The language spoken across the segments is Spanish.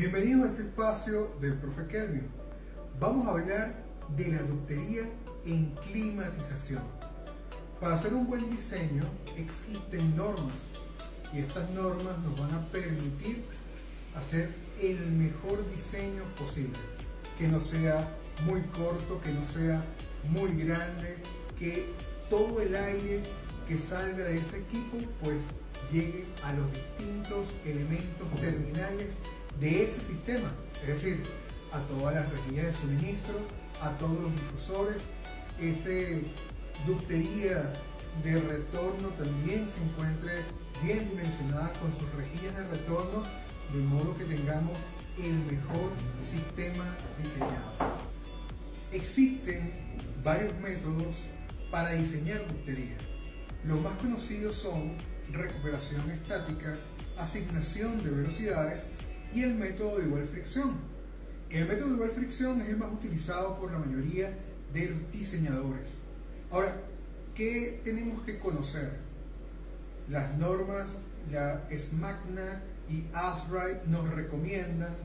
Bienvenidos a este espacio del Profe Kelvin. Vamos a hablar de la ductería en climatización. Para hacer un buen diseño existen normas y estas normas nos van a permitir hacer el mejor diseño posible. Que no sea muy corto, que no sea muy grande, que todo el aire que salga de ese equipo pues llegue a los distintos elementos terminales de ese sistema, es decir, a todas las rejillas de suministro, a todos los difusores. Esa ductería de retorno también se encuentre bien dimensionada con sus rejillas de retorno, de modo que tengamos el mejor sistema diseñado. Existen varios métodos para diseñar ductería. Los más conocidos son recuperación estática, asignación de velocidades y el método de igual fricción. El método de igual fricción es el más utilizado por la mayoría de los diseñadores. Ahora, ¿qué tenemos que conocer? Las normas, la SMACNA y ASRAI nos recomiendan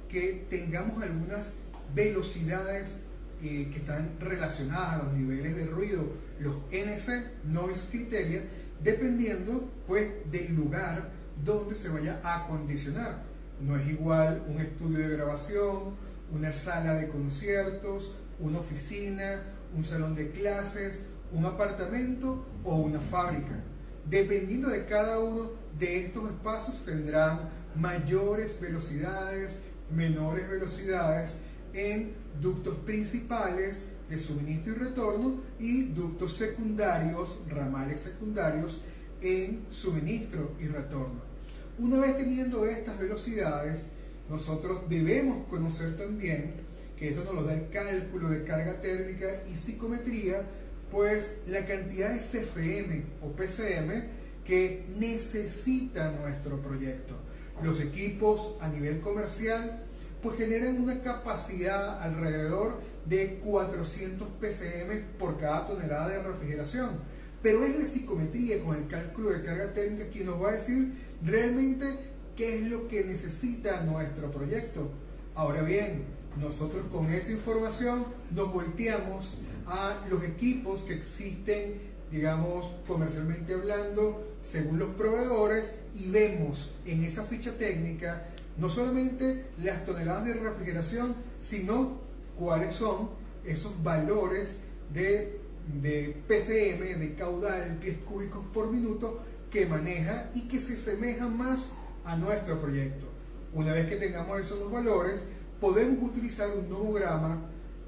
que tengamos algunas velocidades que están relacionadas a los niveles de ruido, los NC, Noise Criteria, dependiendo pues del lugar donde se vaya a acondicionar. No es igual un estudio de grabación, una sala de conciertos, una oficina, un salón de clases, un apartamento o una fábrica. Dependiendo de cada uno de estos espacios tendrán mayores velocidades, menores velocidades en ductos principales de suministro y retorno y ductos secundarios, ramales secundarios en suministro y retorno. Una vez teniendo estas velocidades, nosotros debemos conocer también, que eso nos lo da el cálculo de carga térmica y psicometría, pues la cantidad de CFM o PCM que necesita nuestro proyecto. Los equipos a nivel comercial pues generan una capacidad alrededor de 400 PCM por cada tonelada de refrigeración. Pero es la psicometría con el cálculo de carga térmica quien nos va a decir realmente qué es lo que necesita nuestro proyecto. Ahora bien, nosotros con esa información nos volteamos a los equipos que existen, digamos, comercialmente hablando, según los proveedores, y vemos en esa ficha técnica no solamente las toneladas de refrigeración, sino cuáles son esos valores de PCM, de caudal, pies cúbicos por minuto, que maneja y que se asemejan más a nuestro proyecto. Una vez que tengamos esos dos valores, podemos utilizar un nomograma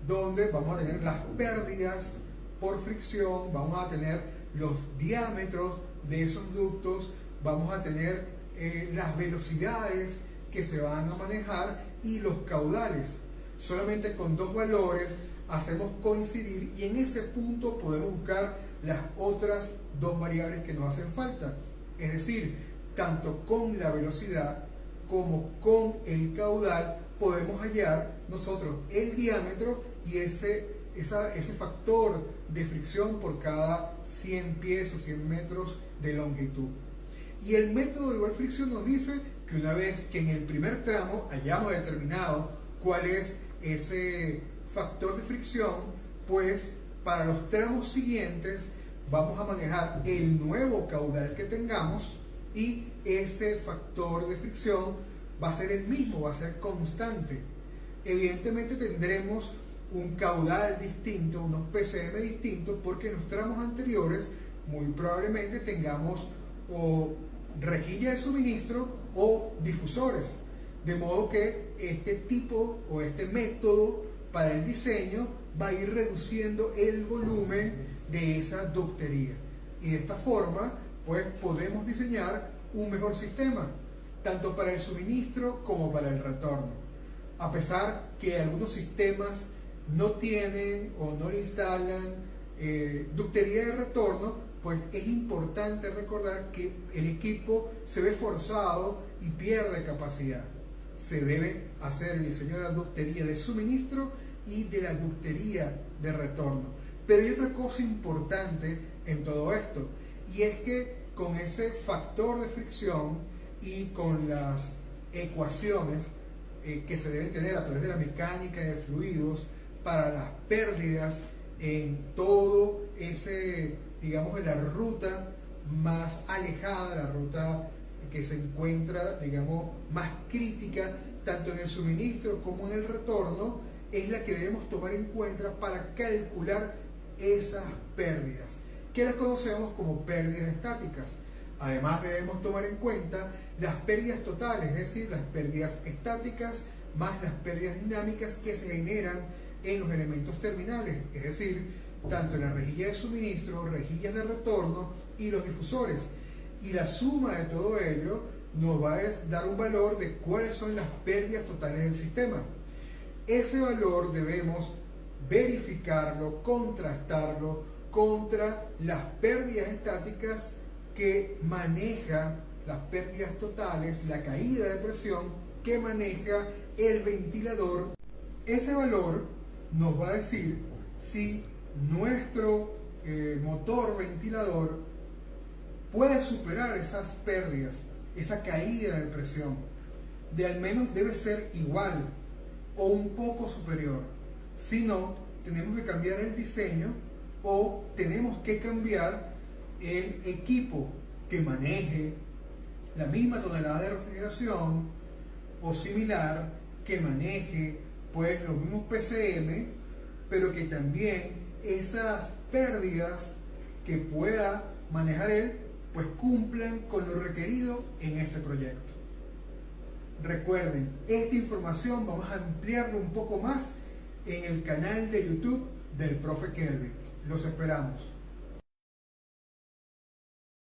donde vamos a tener las pérdidas por fricción, vamos a tener los diámetros de esos ductos, vamos a tener las velocidades que se van a manejar y los caudales. Solamente con dos valores hacemos coincidir y en ese punto podemos buscar las otras dos variables que nos hacen falta. Es decir, tanto con la velocidad como con el caudal podemos hallar nosotros el diámetro y ese factor de fricción por cada 100 pies o 100 metros de longitud. Y el método de igual fricción nos dice que una vez que en el primer tramo hayamos determinado cuál es ese factor de fricción, pues para los tramos siguientes vamos a manejar el nuevo caudal que tengamos y ese factor de fricción va a ser el mismo, va a ser constante. Evidentemente tendremos un caudal distinto, unos PCM distintos, porque en los tramos anteriores muy probablemente tengamos o rejilla de suministro o difusores, de modo que este tipo o este método para el diseño va a ir reduciendo el volumen de esa ductería y de esta forma pues podemos diseñar un mejor sistema tanto para el suministro como para el retorno. A pesar que algunos sistemas no tienen o no le instalan ductería de retorno, pues es importante recordar que el equipo se ve forzado y pierde capacidad. Se debe hacer el diseño de la ductería de suministro y de la ductería de retorno. Pero hay otra cosa importante en todo esto, y es que con ese factor de fricción y con las ecuaciones que se deben tener a través de la mecánica de fluidos para las pérdidas en todo ese, digamos, en la ruta más alejada, la ruta que se encuentra, digamos, más crítica, tanto en el suministro como en el retorno, es la que debemos tomar en cuenta para calcular esas pérdidas, que las conocemos como pérdidas estáticas. Además debemos tomar en cuenta las pérdidas totales, es decir, las pérdidas estáticas más las pérdidas dinámicas que se generan en los elementos terminales, es decir, tanto en la rejilla de suministro, rejillas de retorno y los difusores. Y la suma de todo ello nos va a dar un valor de cuáles son las pérdidas totales del sistema. Ese valor debemos verificarlo, contrastarlo contra las pérdidas estáticas que maneja las pérdidas totales, la caída de presión que maneja el ventilador. Ese valor nos va a decir si nuestro motor ventilador puede superar esas pérdidas, esa caída de presión. De al menos debe ser igual o un poco superior. Si no, tenemos que cambiar el diseño o tenemos que cambiar el equipo que maneje la misma tonelada de refrigeración o similar, que maneje pues los mismos PCM, pero que también esas pérdidas que pueda manejar él pues cumplan con lo requerido en ese proyecto. Recuerden, esta información vamos a ampliarlo un poco más en el canal de YouTube del Profe Kelvin. Los esperamos.